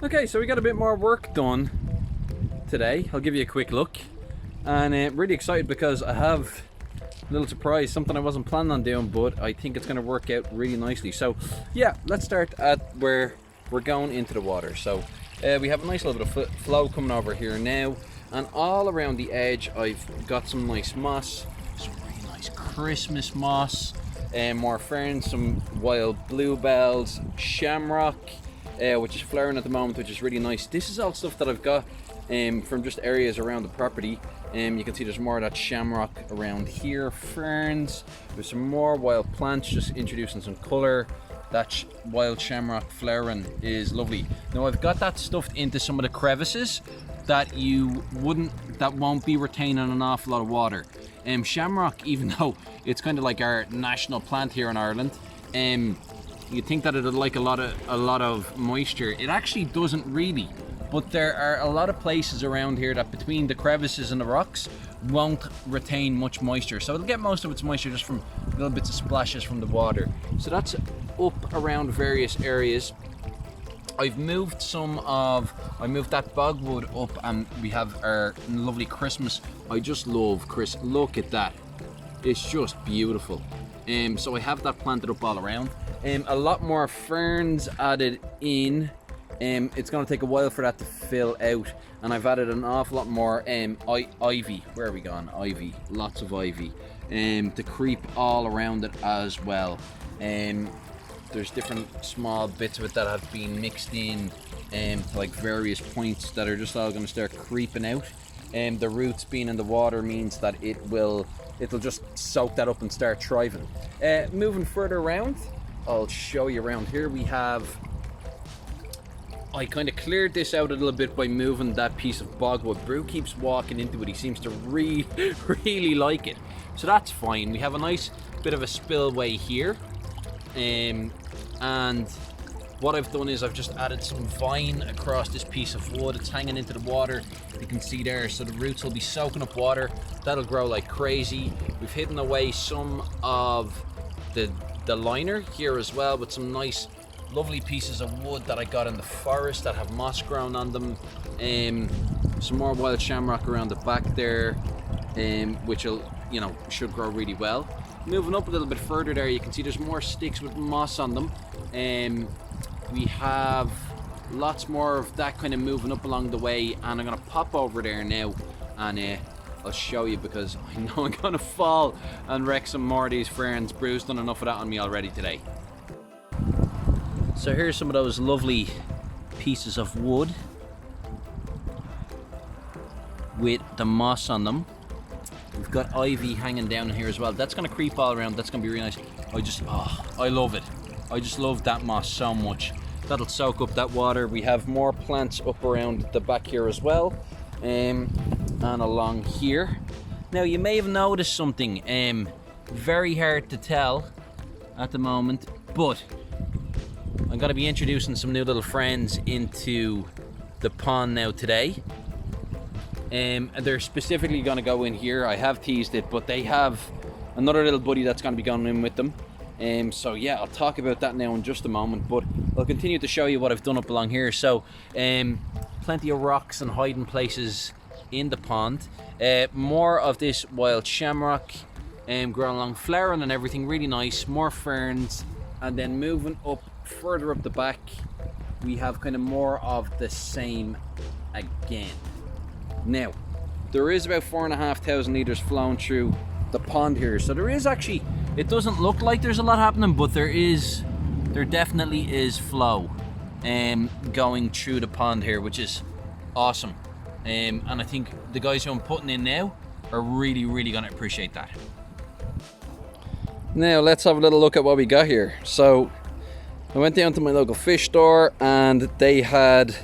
Okay, so we got a bit more work done today. I'll give you a quick look, and really excited because I have a little surprise, something I wasn't planning on doing, but I think it's going to work out really nicely. So yeah, let's start at where we're going into the water. So we have a nice little bit of flow coming over here now, and all around the edge I've got some nice moss, some really nice Christmas moss, more ferns, some wild bluebells, shamrock, which is flowering at the moment, which is really nice. This is all stuff that I've got from just areas around the property. You can see there's more of that shamrock around here, ferns, there's some more wild plants, just introducing some colour. That wild shamrock flowering is lovely. Now I've got that stuffed into some of the crevices that won't be retaining an awful lot of water. Shamrock, even though it's kind of like our national plant here in Ireland, you'd think that it'd like a lot of moisture. It actually doesn't really, but there are a lot of places around here that between the crevices and the rocks won't retain much moisture, so it'll get most of its moisture just from little bits of splashes from the water. So that's up around various areas. I moved that bogwood up, and we have our lovely Christmas. I just love Chris. Look at that, it's just beautiful. So I have that planted up all around. A lot more ferns added in. It's going to take a while for that to fill out, and I've added an awful lot more ivy. Where are we gone? Ivy, lots of ivy, to creep all around it as well. There's different small bits of it that have been mixed in to like various points that are just all going to start creeping out. The roots being in the water means that it'll just soak that up and start thriving. Moving further around, I'll show you around here. I kind of cleared this out a little bit by moving that piece of bogwood. Brew keeps walking into it. He seems to really like it. So that's fine. We have a nice bit of a spillway here. And what I've done is I've just added some vine across this piece of wood. It's hanging into the water, you can see there, so the roots will be soaking up water. That'll grow like crazy. We've hidden away some of the liner here as well with some nice lovely pieces of wood that I got in the forest that have moss grown on them. Some more wild shamrock around the back there, which should grow really well. Moving up a little bit further there, you can see there's more sticks with moss on them. We have lots more of that kind of moving up along the way, and I'm going to pop over there now and I'll show you, because I know I'm going to fall and wreck some more of these ferns. Brew's done enough of that on me already today. So here's some of those lovely pieces of wood with the moss on them. We've got ivy hanging down here as well. That's going to creep all around. That's going to be really nice. I love it. I just love that moss so much. That'll soak up that water. We have more plants up around the back here as well, and along here. Now you may have noticed something, very hard to tell at the moment, but I'm going to be introducing some new little friends into the pond now today. And they're specifically going to go in here. I have teased it, but they have another little buddy that's going to be going in with them. So yeah, I'll talk about that now in just a moment, but I'll continue to show you what I've done up along here. So plenty of rocks and hiding places in the pond. More of this wild shamrock growing along, flowering and everything, really nice. More ferns, and then moving up further up the back, we have kind of more of the same again. Now, there is about 4,500 litres flowing through the pond here, so there is actually, it doesn't look like there's a lot happening, but there definitely is flow going through the pond here, which is awesome. And I think the guys who I'm putting in now are really going to appreciate that. Now let's have a little look at what we got here. So I went down to my local fish store, and they had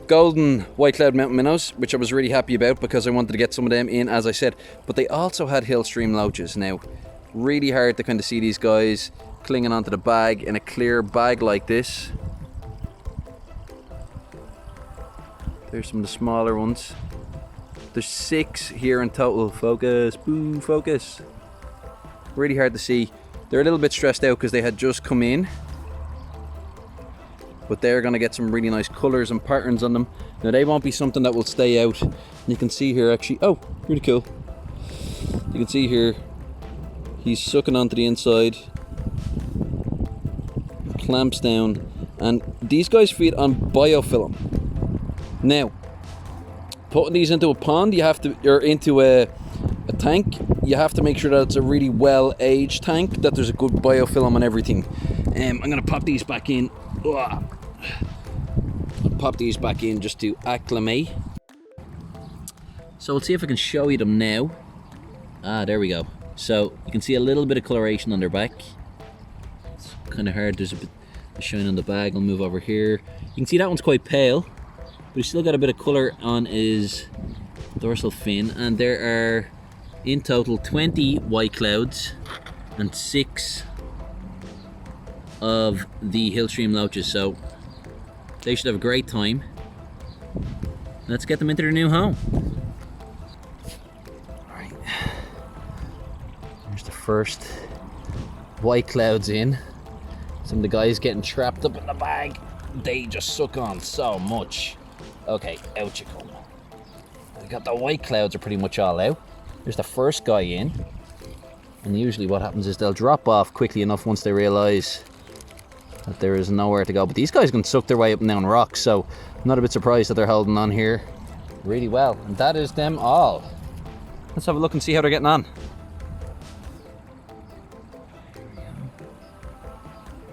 golden white cloud mountain minnows, which I was really happy about because I wanted to get some of them in, as I said. But they also had hill stream loaches. Now, really hard to kind of see these guys clinging onto the bag in a clear bag like this. There's some of the smaller ones. There's 6 here in total. Focus, boo, focus. Really hard to see. They're a little bit stressed out because they had just come in. but they're going to get some really nice colours and patterns on them. Now they won't be something that will stay out. You can see here actually, oh, really cool. You can see here, he's sucking onto the inside, clamps down, and these guys feed on biofilm. Now, putting these into a pond, you have to, or into a tank, you have to make sure that it's a really well-aged tank, that there's a good biofilm and everything. I'm gonna pop these back in. I'll pop these back in just to acclimate. So let's see if I can show you them now. Ah, there we go. So you can see a little bit of coloration on their back. It's kind of hard, there's a bit of shine on the bag. I'll move over here. You can see that one's quite pale, but he's still got a bit of colour on his dorsal fin. And there are in total 20 white clouds and 6 of the Hillstream loaches, so they should have a great time. Let's get them into their new home. Alright, there's the first white clouds in. Some of the guys getting trapped up in the bag. They just suck on so much. Okay, out you come. We got the white clouds are pretty much all out. There's the first guy in, and usually what happens is they'll drop off quickly enough once they realise that there is nowhere to go. But these guys can suck their way up and down rocks, so I'm not a bit surprised that they're holding on here really well. And that is them all. Let's have a look and see how they're getting on.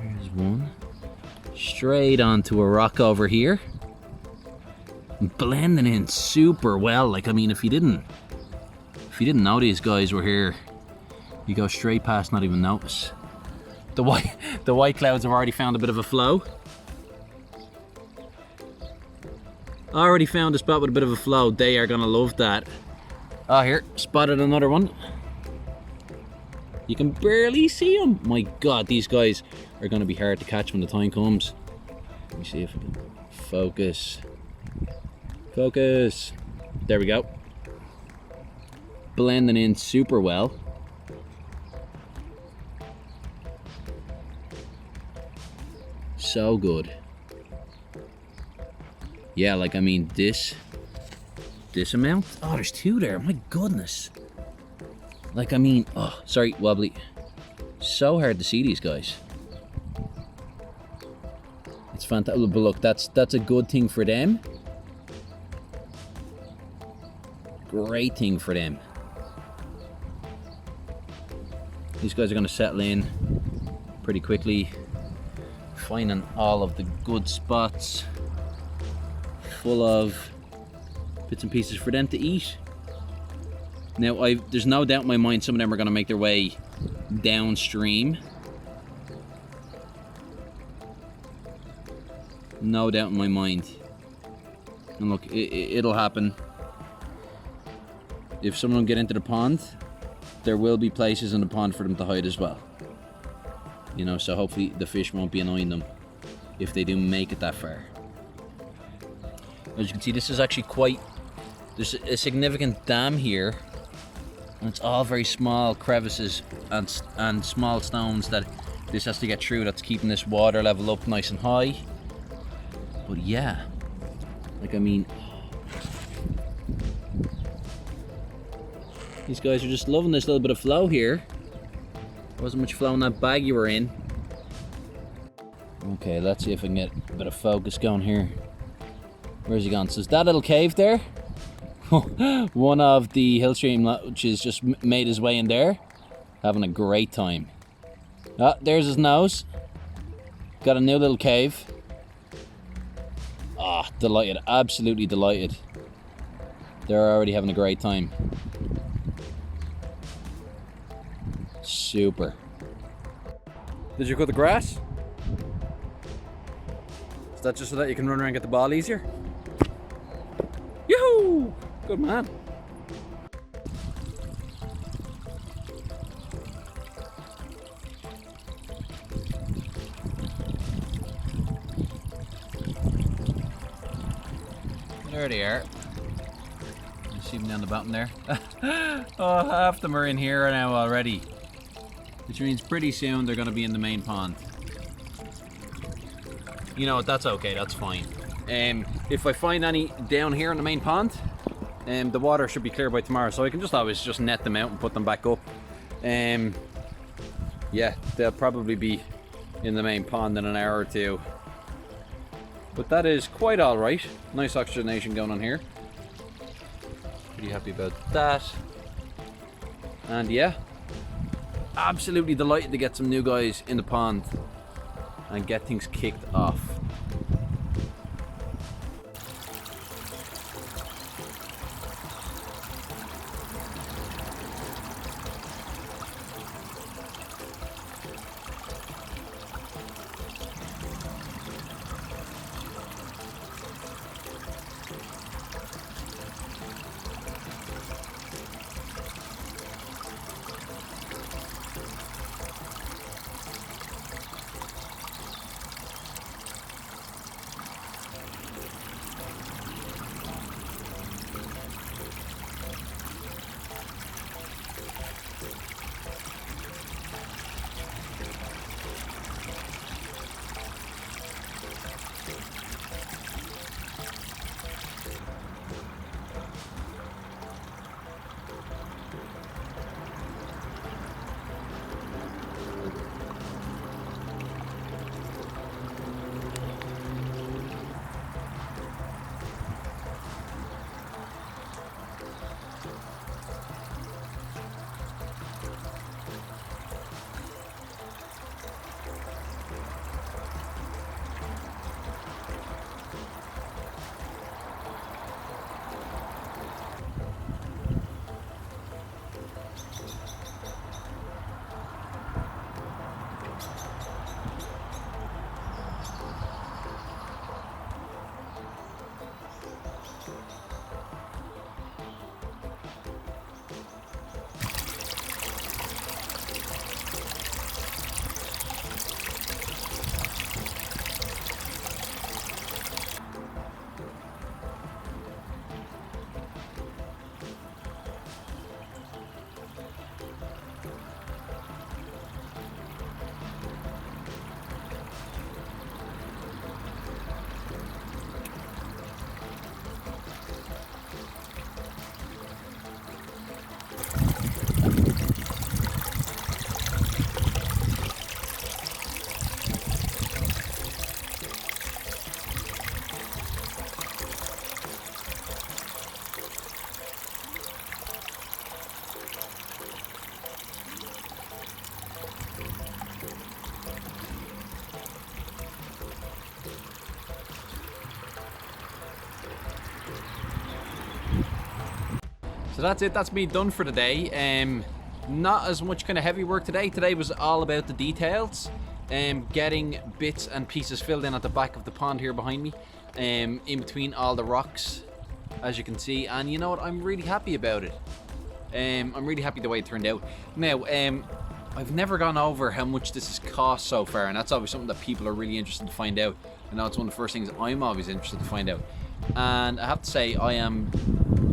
There's one. Straight onto a rock over here. Blending in super well. Like, I mean, if you didn't know these guys were here, you go straight past, not even notice. The white clouds have already found a bit of a flow. Already found a spot with a bit of a flow. They are gonna love that. Oh, here, spotted another one. You can barely see them. My God, these guys are gonna be hard to catch when the time comes. Let me see if I can focus. Focus. There we go. Blending in super well. So good. Yeah, like, I mean, this amount. Oh, there's 2 there. My goodness. Like, I mean, oh, sorry, wobbly. So hard to see these guys. It's fantastic. But look, that's a good thing for them. Great thing for them. These guys are going to settle in pretty quickly, finding all of the good spots full of bits and pieces for them to eat. Now, there's no doubt in my mind some of them are going to make their way downstream. No doubt in my mind. And look, it'll happen. If some of them get into the pond, there will be places in the pond for them to hide as well. You know, so hopefully the fish won't be annoying them if they do make it that far. As you can see, this is actually there's a significant dam here, and it's all very small crevices and small stones that this has to get through. That's keeping this water level up nice and high. But yeah, like, I mean, these guys are just loving this little bit of flow here. There wasn't much flow in that bag you were in. Okay, let's see if I can get a bit of focus going here. Where's he gone? So is that little cave there? One of the Hillstream loaches just made his way in there. Having a great time. Ah, there's his nose. Got a new little cave. Ah, delighted. Absolutely delighted. They're already having a great time. Super. Did you cut the grass? Is that just so that you can run around and get the ball easier? Yoo-hoo! Good man. There they are. You see them down the bottom there? Oh, half them are in here now already. Which means pretty soon they're going to be in the main pond. you know what, that's okay, that's fine. If I find any down here in the main pond, the water should be clear by tomorrow, so I can just always just net them out and put them back up. Yeah, they'll probably be in the main pond in an hour or two. But that is quite alright. Nice oxygenation going on here. Pretty happy about that. And yeah, absolutely delighted to get some new guys in the pond and get things kicked off. So that's it, that's me done for the day. Not as much kind of heavy work today. Today was all about the details. Getting bits and pieces filled in at the back of the pond here behind me, in between all the rocks, as you can see. And you know what, I'm really happy about it. I'm really happy the way it turned out. Now, I've never gone over how much this has cost so far, and that's obviously something that people are really interested to find out. I know it's one of the first things I'm always interested to find out. And I have to say, I am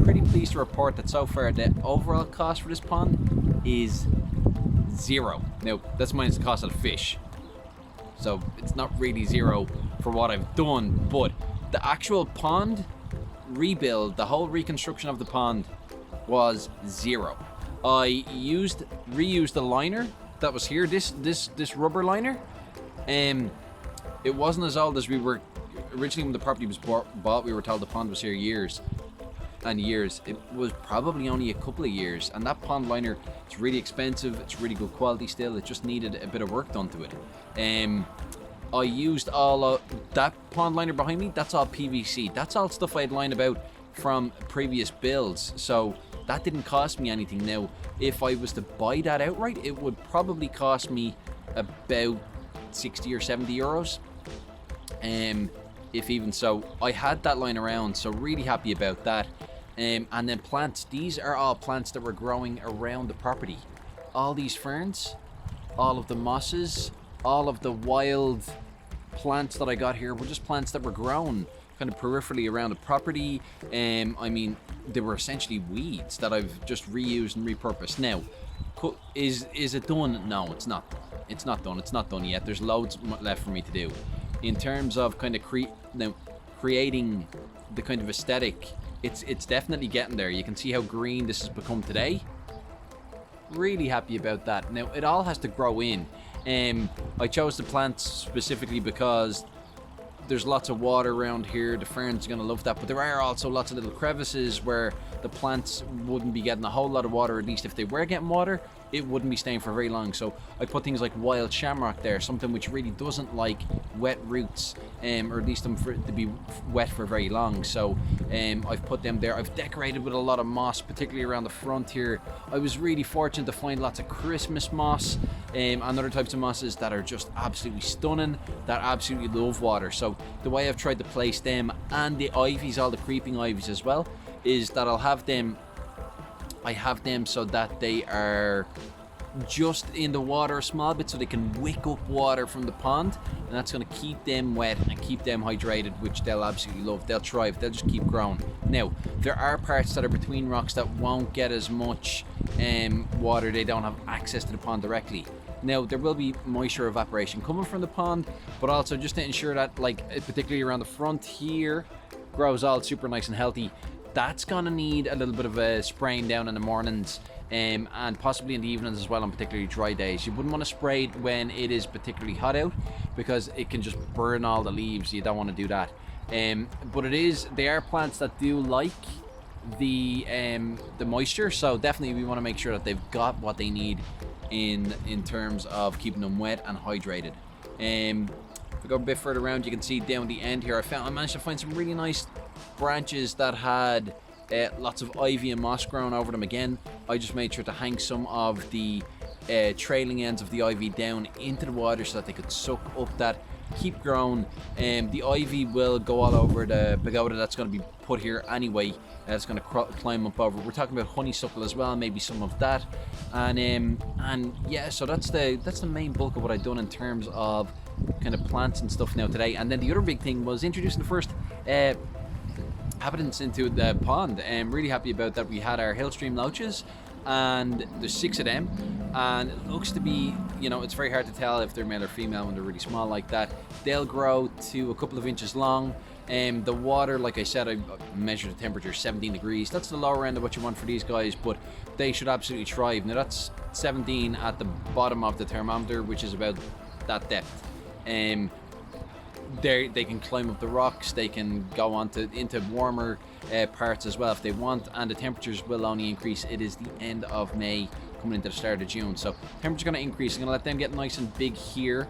pretty pleased to report that so far the overall cost for this pond is zero. Now, that's minus the cost of the fish, so it's not really zero for what I've done, but the actual pond rebuild, the whole reconstruction of the pond, was zero. I reused the liner that was here, this rubber liner. It wasn't as old as we were originally when the property was bought. We were told the pond was here years and years. It was probably only a couple of years, and that pond liner, it's really expensive, it's really good quality still, it just needed a bit of work done to it. I used all of that pond liner behind me. That's all PVC. That's all stuff I had lined about from previous builds, so that didn't cost me anything. Now, if I was to buy that outright, it would probably cost me about 60 or 70 euros. If even so. I had that lying around, so really happy about that. And then plants. These are all plants that were growing around the property. All these ferns, all of the mosses, all of the wild plants that I got here were just plants that were grown kind of peripherally around the property. I mean, they were essentially weeds that I've just reused and repurposed. Now, is it done? No, it's not. It's not done. It's not done yet. There's loads left for me to do. in terms of kind of creating the kind of aesthetic, it's definitely getting there. You can see how green this has become today. Really happy about that. Now, it all has to grow in. I chose the plants specifically because there's lots of water around here. The ferns are going to love that, but there are also lots of little crevices where the plants wouldn't be getting a whole lot of water. At least if they were getting water, it wouldn't be staying for very long. So I put things like wild shamrock there, something which really doesn't like wet roots, or at least them for it to be wet for very long. So I've put them there. I've decorated with a lot of moss, particularly around the front here. I was really fortunate to find lots of Christmas moss and other types of mosses that are just absolutely stunning, that absolutely love water. So the way I've tried to place them, and the ivies, all the creeping ivies as well, is that I have them so that they are just in the water a small bit, so they can wick up water from the pond, and that's going to keep them wet and keep them hydrated, which they'll absolutely love. They'll thrive. They'll just keep growing. Now, there are parts that are between rocks that won't get as much water. They don't have access to the pond directly. Now, there will be moisture evaporation coming from the pond, but also just to ensure that, like, particularly around the front here, grows all super nice and healthy. That's gonna need a little bit of a spraying down in the mornings, and possibly in the evenings as well on particularly dry days. You wouldn't want to spray it when it is particularly hot out, because it can just burn all the leaves. You don't want to do that. But they are plants that do like the moisture, so definitely we want to make sure that they've got what they need in terms of keeping them wet and hydrated. If we go a bit further around, you can see down the end here, I managed to find some really nice branches that had lots of ivy and moss growing over them. Again, I just made sure to hang some of the trailing ends of the ivy down into the water so that they could suck up that, keep growing. The ivy will go all over the pagoda that's going to be put here anyway. It's going to climb up over. We're talking about honeysuckle as well, maybe some of that, and yeah. So that's the main bulk of what I've done in terms of kind of plants and stuff now today. And then the other big thing was introducing the first inhabitants into the pond. I'm really happy about that. We had our hill stream loaches, and there's 6 of them, and it looks to be, it's very hard to tell if they're male or female when they're really small like that. They'll grow to a couple of inches long. The water, like I said, I measured the temperature 17 degrees. That's the lower end of what you want for these guys, but they should absolutely thrive. Now that's 17 at the bottom of the thermometer, which is about that depth. They can climb up the rocks. They can go into warmer parts as well if they want, and the temperatures will only increase. It is the end of May coming into the start of June, so temperature's going to increase. I'm going to let them get nice and big here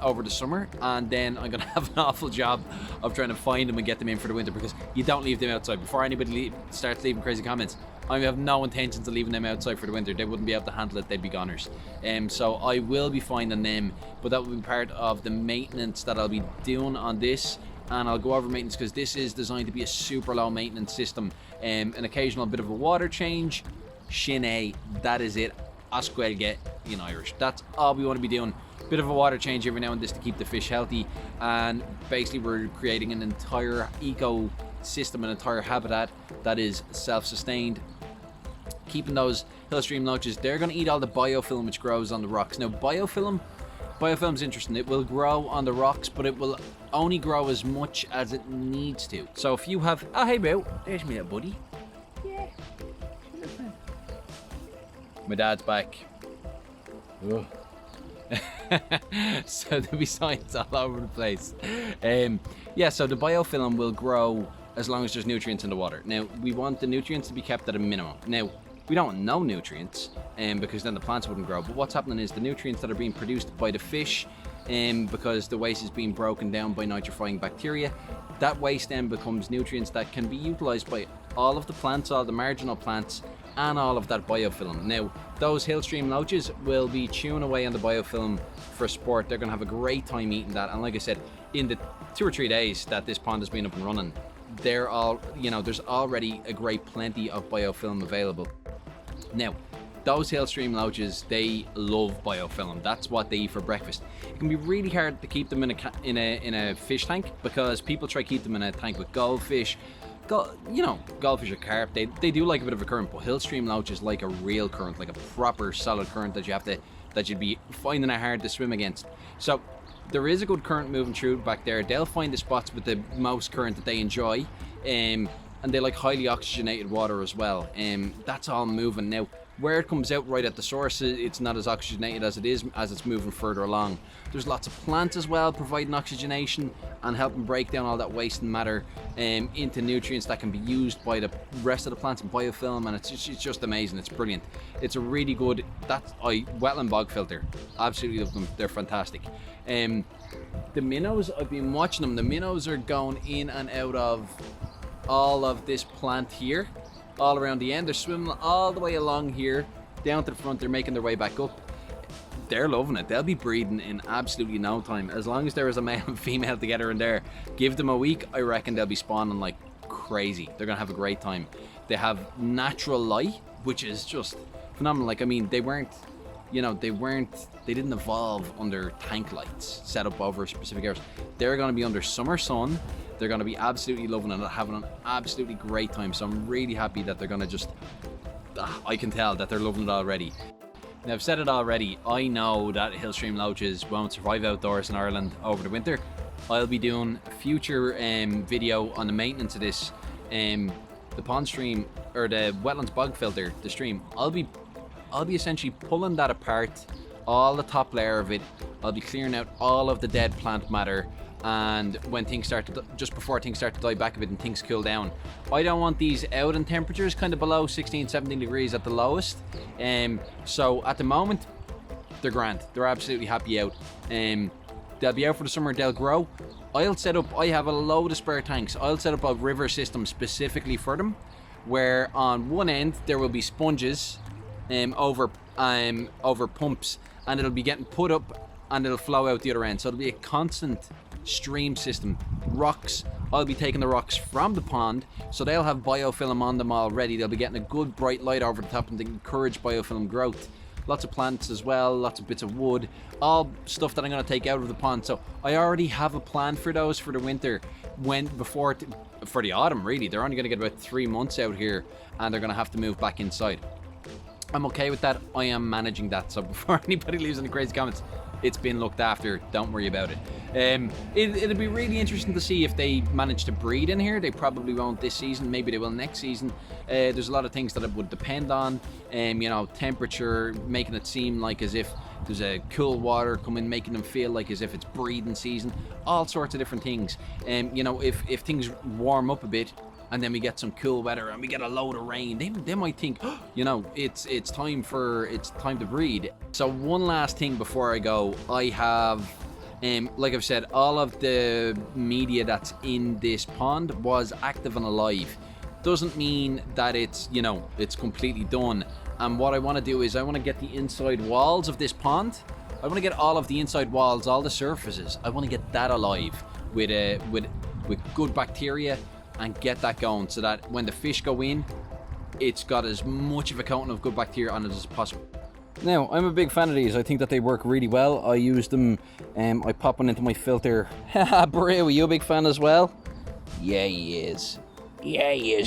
over the summer, and then I'm going to have an awful job of trying to find them and get them in for the winter, because you don't leave them outside. Before anybody starts leaving crazy comments, I have no intentions of leaving them outside for the winter. They wouldn't be able to handle it. They'd be goners. So I will be finding them, but that will be part of the maintenance that I'll be doing on this. And I'll go over maintenance, because this is designed to be a super low maintenance system. An occasional bit of a water change, Shinné, that is it. Asquelge in Irish. That's all we want to be doing. Bit of a water change every now and then to keep the fish healthy, and basically we're creating an entire ecosystem, an entire habitat that is self-sustained. Keeping those hill stream loaches, they're going to eat all the biofilm which grows on the rocks. Now biofilm's interesting. It will grow on the rocks, but it will only grow as much as it needs to. So if you have, hey Bill, there's me little buddy. Yeah. My dad's back. Ugh. So there'll be signs all over the place. Yeah, so the biofilm will grow as long as there's nutrients in the water. Now, we want the nutrients to be kept at a minimum. Now, we don't want no nutrients, because then the plants wouldn't grow. But what's happening is the nutrients that are being produced by the fish, because the waste is being broken down by nitrifying bacteria, that waste then becomes nutrients that can be utilized by all of the plants, all the marginal plants, and all of that biofilm. Now, those hill stream loaches will be chewing away on the biofilm for sport. They're going to have a great time eating that. And like I said, in the 2 or 3 days that this pond has been up and running, they're all, there's already a great plenty of biofilm available. Now, those hill stream loaches, they love biofilm. That's what they eat for breakfast. It can be really hard to keep them in a fish tank, because people try to keep them in a tank with goldfish. Goldfish or carp, they do like a bit of a current, but hill stream loaches like a real current, like a proper solid current that you'd be finding it hard to swim against. So there is a good current moving through back there. They'll find the spots with the most current that they enjoy, and they like highly oxygenated water as well. That's all moving now. Where it comes out right at the source, it's not as oxygenated as it is as it's moving further along. There's lots of plants as well providing oxygenation and helping break down all that waste and matter into nutrients that can be used by the rest of the plants and biofilm, and it's just amazing. It's brilliant. It's a really good wetland bog filter. Absolutely love them. They're fantastic. The minnows, I've been watching them. The minnows are going in and out of all of this plant here, all around the end. They're swimming all the way along here down to the front. They're making their way back up. They're loving it. They'll be breeding in absolutely no time, as long as there is a male and female together in there. Give them a week, I reckon they'll be spawning like crazy. They're gonna have a great time. They have natural light, which is just phenomenal. Like, I mean, they didn't evolve under tank lights set up over specific areas. They're gonna be under summer sun. They're going to be absolutely loving it and having an absolutely great time. So I'm really happy that they're going to just... I can tell that they're loving it already. Now, I've said it already. I know that hillstream loaches won't survive outdoors in Ireland over the winter. I'll be doing a future video on the maintenance of this. The pond stream, or the wetlands bog filter, the stream. I'll be essentially pulling that apart, all the top layer of it. I'll be clearing out all of the dead plant matter, and when things start to, just before things start to die back a bit and things cool down. I don't want these out in temperatures kind of below 16, 17 degrees at the lowest. So at the moment, they're grand. They're absolutely happy out. They'll be out for the summer, they'll grow. I have a load of spare tanks. I'll set up a river system specifically for them, where on one end there will be sponges over pumps, and it'll be getting put up and it'll flow out the other end. So it'll be a constant stream system. Rocks, I'll be taking the rocks from the pond, so they'll have biofilm on them already. They'll be getting a good bright light over the top and encourage biofilm growth. Lots of plants as well, lots of bits of wood, all stuff that I'm going to take out of the pond. So I already have a plan for those for the winter, for the autumn really. They're only going to get about 3 months out here and they're going to have to move back inside. I'm okay with that. I am managing that. So before anybody leaves any crazy comments, it's been looked after. Don't worry about it. It'll be really interesting to see if they manage to breed in here. They probably won't this season. Maybe they will next season. There's a lot of things that it would depend on. Temperature, making it seem like as if there's a cool water coming, making them feel like as if it's breeding season. All sorts of different things. If things warm up a bit, and then we get some cool weather and we get a load of rain, they might think, it's time to breed. So one last thing before I go, I have, like I've said, all of the media that's in this pond was active and alive. Doesn't mean that it's completely done. And what I want to do is I want to get the inside walls of this pond. I want to get all of the inside walls, all the surfaces. I want to get that alive with good bacteria, and get that going so that when the fish go in, it's got as much of a coating of good bacteria on it as possible. Now, I'm a big fan of these. I think that they work really well. I use them, I pop one into my filter. Haha, Brew, are you a big fan as well? Yeah, he is.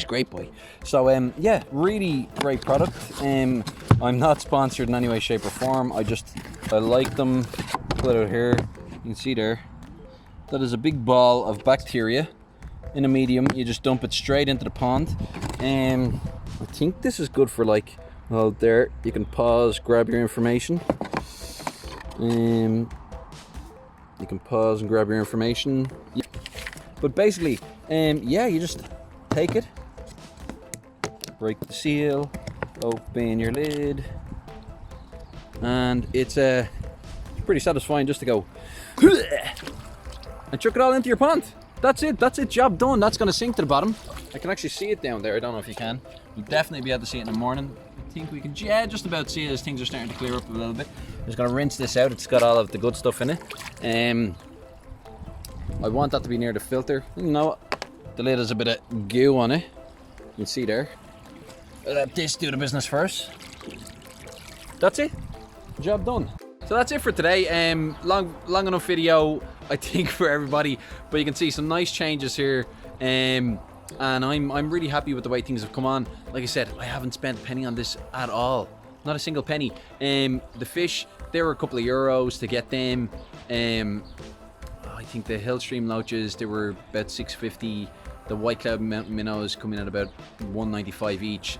Great boy. So, yeah, really great product. I'm not sponsored in any way, shape or form. I like them. Put it out here. You can see there. That is a big ball of bacteria. In a medium, you just dump it straight into the pond. I think this is good for there you can pause, grab your information. You can pause and grab your information. But basically, you just take it, break the seal, open your lid, and it's pretty satisfying just to go and chuck it all into your pond. That's it, job done. That's going to sink to the bottom. I can actually see it down there. I don't know if you can. You'll definitely be able to see it in the morning. I think we can just about see it as things are starting to clear up a little bit. Just going to rinse this out. It's got all of the good stuff in it. I want that to be near the filter. You know what? The lid has a bit of goo on it. You can see there. I'll let this do the business first. That's it. Job done. So that's it for today. Long enough video, I think, for everybody, but you can see some nice changes here, and I'm really happy with the way things have come on. Like I said, I haven't spent a penny on this at all, not a single penny. The fish, they were a couple of euros to get them. I think the Hillstream Loaches, they were about $6.50. The White Cloud minnows coming at about $1.95 each.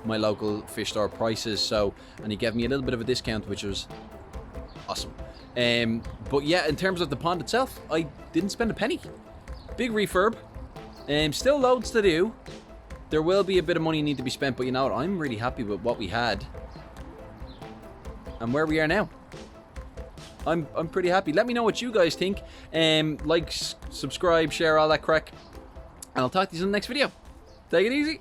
My local fish store prices. So, and he gave me a little bit of a discount, which was awesome. But yeah, in terms of the pond itself, I didn't spend a penny. Big refurb. Still loads to do. There will be a bit of money need to be spent, but you know what? I'm really happy with what we had and where we are now. I'm pretty happy. Let me know what you guys think. Like, subscribe, share, all that crack. And I'll talk to you in the next video. Take it easy.